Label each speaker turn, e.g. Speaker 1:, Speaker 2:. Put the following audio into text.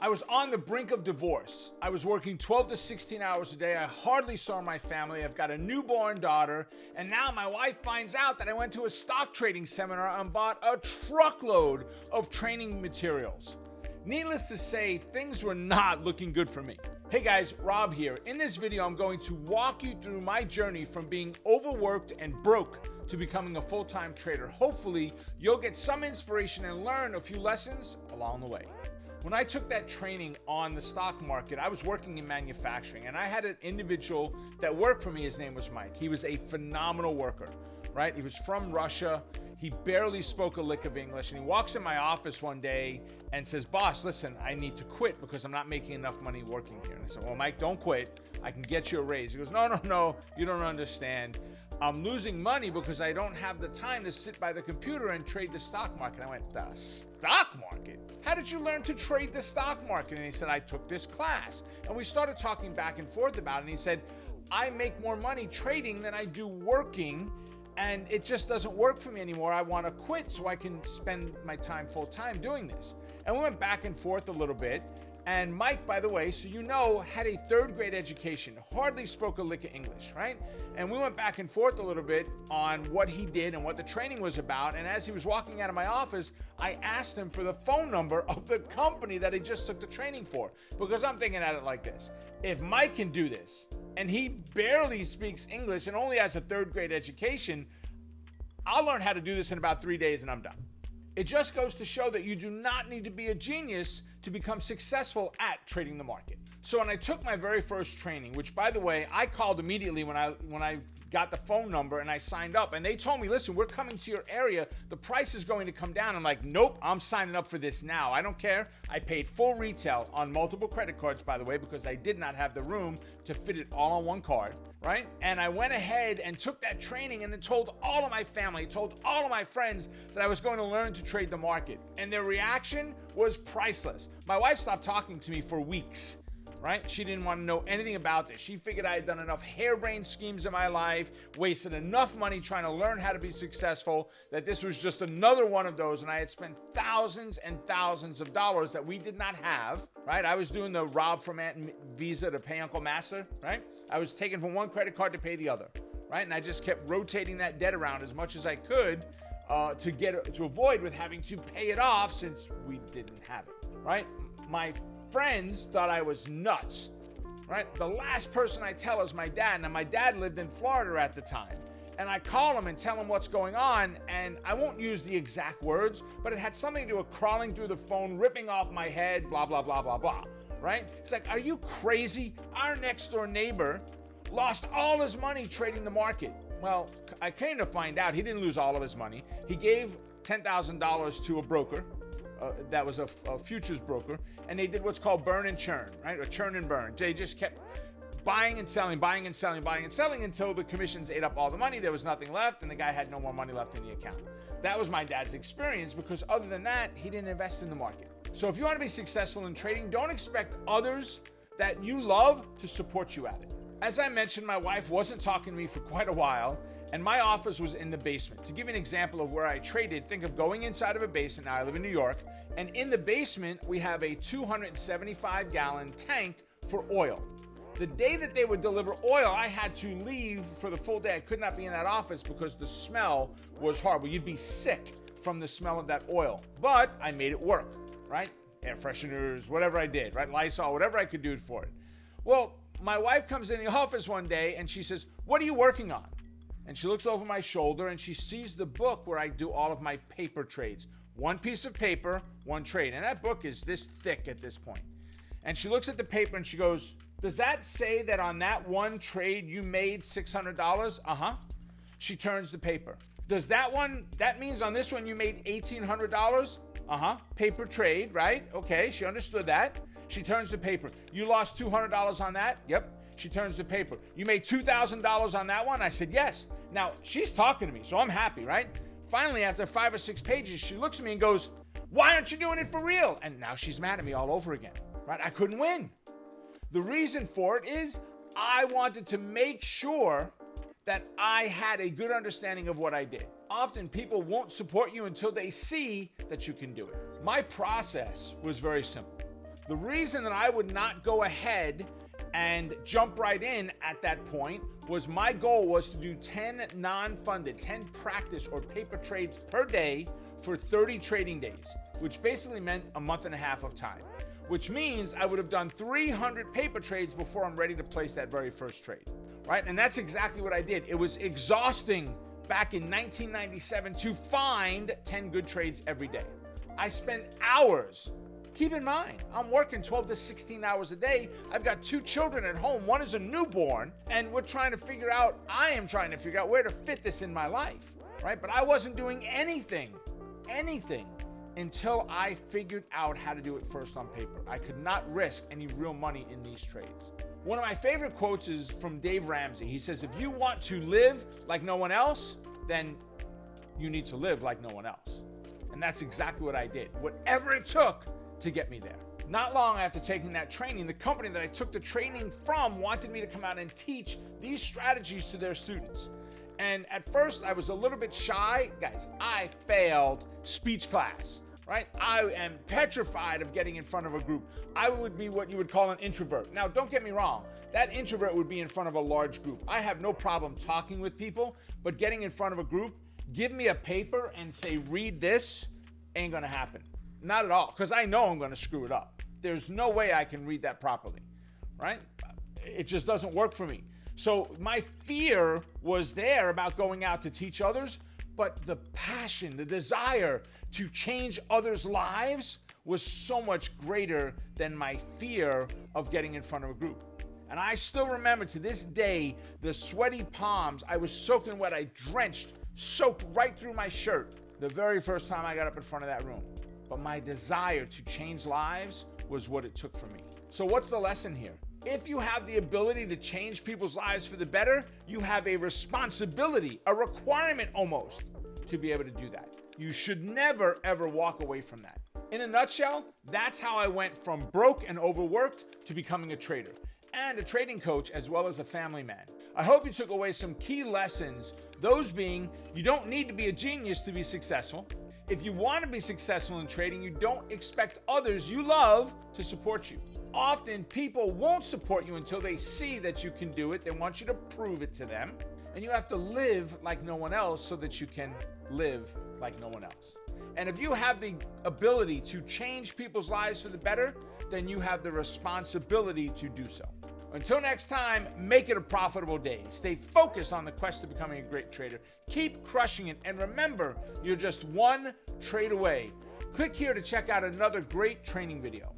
Speaker 1: I was on the brink of divorce. I was working 12 to 16 hours a day. I hardly saw my family. I've got a newborn daughter. And now my wife finds out that I went to a stock trading seminar and bought a truckload of training materials. Needless to say, things were not looking good for me. Hey guys, Rob here. In this video, I'm going to walk you through my journey from being overworked and broke to becoming a full-time trader. Hopefully, you'll get some inspiration and learn a few lessons along the way. When I took that training on the stock market, I was working in manufacturing, and I had an individual that worked for me. His name was Mike. He was a phenomenal worker, right? He was from Russia. He barely spoke a lick of English, and he walks in my office one day and says, "Boss, listen, I need to quit because I'm not making enough money working here." And I said, "Well, Mike, don't quit. I can get you a raise." He goes, No, you don't understand. I'm losing money because I don't have the time to sit by the computer and trade the stock market." I went, "The stock market? How did you learn to trade the stock market?" And he said, "I took this class." And we started talking back and forth about it. And he said, "I make more money trading than I do working, and it just doesn't work for me anymore. I want to quit so I can spend my time full time doing this." And we went back and forth a little bit. And Mike, by the way, so you know, had a third grade education, hardly spoke a lick of English, right? And we went back and forth a little bit on what he did and what the training was about. And as he was walking out of my office, I asked him for the phone number of the company that he just took the training for. Because I'm thinking at it like this: if Mike can do this, and he barely speaks English and only has a third grade education, I'll learn how to do this in about 3 days and I'm done. It just goes to show that you do not need to be a genius to become successful at trading the market. So when I took my very first training, which by the way, I called immediately when I got the phone number and I signed up, and they told me, "Listen, we're coming to your area. The price is going to come down." I'm like, "Nope, I'm signing up for this now. I don't care." I paid full retail on multiple credit cards, by the way, because I did not have the room to fit it all on one card, right? And I went ahead and took that training and then told all of my family, told all of my friends that I was going to learn to trade the market. And their reaction was priceless. My wife stopped talking to me for weeks. Right? She didn't want to know anything about this. She figured I had done enough harebrained schemes in my life, wasted enough money trying to learn how to be successful, that this was just another one of those. And I had spent thousands and thousands of dollars that we did not have, right? I was doing the rob from Aunt Visa to pay Uncle Master, right? I was taking from one credit card to pay the other, right? And I just kept rotating that debt around as much as I could to avoid with having to pay it off since we didn't have it, right? My friends thought I was nuts, right? The last person I tell is my dad. Now, my dad lived in Florida at the time. And I call him and tell him what's going on. And I won't use the exact words, but it had something to do with crawling through the phone, ripping off my head, blah, blah, blah, blah, blah, right? It's like, are you crazy? Our next door neighbor lost all his money trading the market. Well, I came to find out he didn't lose all of his money. He gave $10,000 to a broker. That was a futures broker, and they did what's called burn and churn, right? Or churn and burn. They just kept buying and selling until the commissions ate up all the money. There was nothing left, and the guy had no more money left in the account. That was my dad's experience, because other than that, he didn't invest in the market. So if you want to be successful in trading, don't expect others that you love to support you at it. As I mentioned, my wife wasn't talking to me for quite a while, and my office was in the basement. To give you an example of where I traded, think of going inside of a basement. Now, I live in New York, and in the basement, we have a 275-gallon tank for oil. The day that they would deliver oil, I had to leave for the full day. I could not be in that office because the smell was horrible. You'd be sick from the smell of that oil. But I made it work, right? Air fresheners, whatever I did, right? Lysol, whatever I could do for it. Well, my wife comes in the office one day, and she says, "What are you working on?" And she looks over my shoulder and she sees the book where I do all of my paper trades. One piece of paper, one trade. And that book is this thick at this point. And she looks at the paper and she goes, "Does that say that on that one trade you made $600? Uh-huh. She turns the paper. "Does that means on this one you made $1,800? Uh-huh. Paper trade, right? Okay, she understood that. She turns the paper. "You lost $200 on that?" "Yep." She turns the paper. "You made $2,000 on that one?" I said, "Yes." Now, she's talking to me, so I'm happy, right? Finally, after 5 or 6 pages, she looks at me and goes, "Why aren't you doing it for real?" And now she's mad at me all over again, right? I couldn't win. The reason for it is I wanted to make sure that I had a good understanding of what I did. Often people won't support you until they see that you can do it. My process was very simple. The reason that I would not go ahead and jump right in at that point was my goal was to do 10 non-funded, 10 practice or paper trades per day for 30 trading days, which basically meant a month and a half of time, which means I would have done 300 paper trades before I'm ready to place that very first trade, right? And that's exactly what I did. It was exhausting back in 1997 to find 10 good trades every day. I spent hours. Keep in mind, I'm working 12 to 16 hours a day. I've got 2 children at home. One is a newborn, and I am trying to figure out where to fit this in my life, right? But I wasn't doing anything until I figured out how to do it first on paper. I could not risk any real money in these trades. One of my favorite quotes is from Dave Ramsey. He says, if you want to live like no one else, then you need to live like no one else. And that's exactly what I did. Whatever it took to get me there. Not long after taking that training, the company that I took the training from wanted me to come out and teach these strategies to their students. And at first I was a little bit shy. Guys, I failed speech class, right? I am petrified of getting in front of a group. I would be what you would call an introvert. Now, don't get me wrong. That introvert would be in front of a large group. I have no problem talking with people, but getting in front of a group, give me a paper and say, read this, ain't gonna happen. Not at all, because I know I'm going to screw it up. There's no way I can read that properly, right? It just doesn't work for me. So my fear was there about going out to teach others, but the passion, the desire to change others' lives was so much greater than my fear of getting in front of a group. And I still remember to this day, the sweaty palms. I was soaking wet. I soaked right through my shirt the very first time I got up in front of that room. But my desire to change lives was what it took for me. So what's the lesson here? If you have the ability to change people's lives for the better, you have a responsibility, a requirement almost, to be able to do that. You should never, ever walk away from that. In a nutshell, that's how I went from broke and overworked to becoming a trader and a trading coach as well as a family man. I hope you took away some key lessons, those being, you don't need to be a genius to be successful. If you want to be successful in trading, you don't expect others you love to support you. Often people won't support you until they see that you can do it. They want you to prove it to them. And you have to live like no one else so that you can live like no one else. And if you have the ability to change people's lives for the better, then you have the responsibility to do so. Until next time, make it a profitable day. Stay focused on the quest to becoming a great trader. Keep crushing it. And remember, you're just one trade away. Click here to check out another great training video.